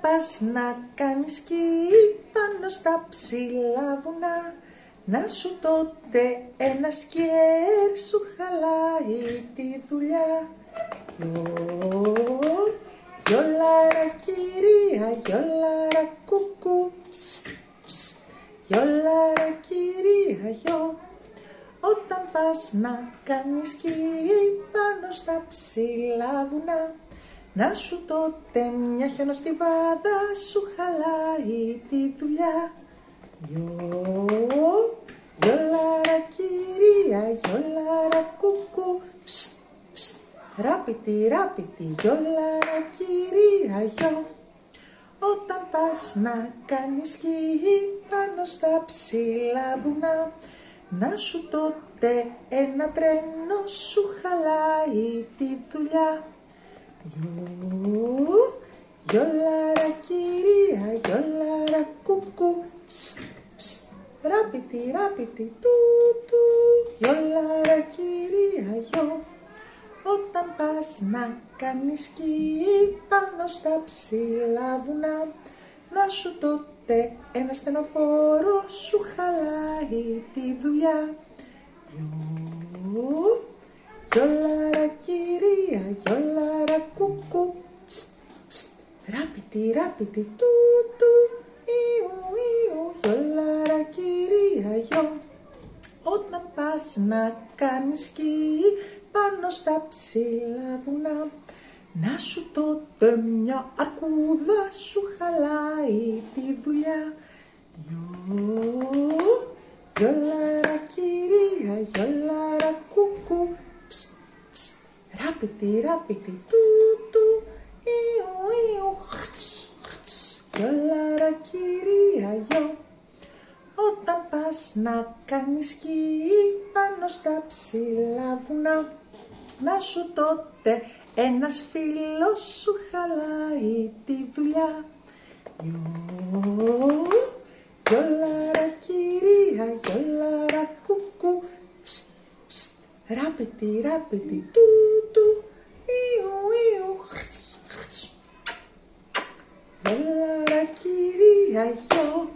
πας να κάνεις σκι πάνω στα ψηλά βουνά, να σου τότε ένα σκιέρ σου χαλάει τη δουλειά. Γιολάρα κυρία, γιολάρα κουκού, γιολάρα κυρία γιο. Όταν πας να κάνεις σκι πάνω στα ψηλά βουνά, να σου τότε μια χιονοστιβάδα σου χαλάει τη δουλειά. Γιολάρα κυρία, γιολάρα κουκού, ράπιτι, ράπιτι, γιολάρα κυρία γιο. Όταν πας να κάνεις σκι πάνω στα ψηλά βουνά, να σου τότε ένα τρένο σου χαλάει τη δουλειά. Γιολάρα κυρία, γιολάρα κουκού, ράπιτι, ράπιτι, τούτου, γιολάρα κυρία γιο. Όταν πας να κάνεις σκι πάνω στα ψηλά βουνά, να σου τότε ένα στενοφόρο σου χαλάει τη δουλειά. Γιολάρα κυρία, γιολάρα κουκού, ράπιτι, ράπιτι, τούτου, ιου, ιου, γιολάρα κυρία γιο. Όταν πας να κάνεις σκι πάνω στα ψηλά βουνά, να σου τότε μια αρκούδα σου χαλάει τη δουλειά. Γιολάρα κυρία, γιολάρα κουκού, ράπιτι, ράπιτι, τούτου, ιου, ιου, γιολάρα κυρία γιο. Όταν πας να κάνεις σκι πάνω στα ψηλά βουνά, να σου τότε ένας φίλος σου χαλάει τη δουλειά. Γιολάρα κυρία, γιολάρα κουκού, ράπιτι, ράπιτι, τούτου, ιου, ιου, γιολάρα κυρία γιο.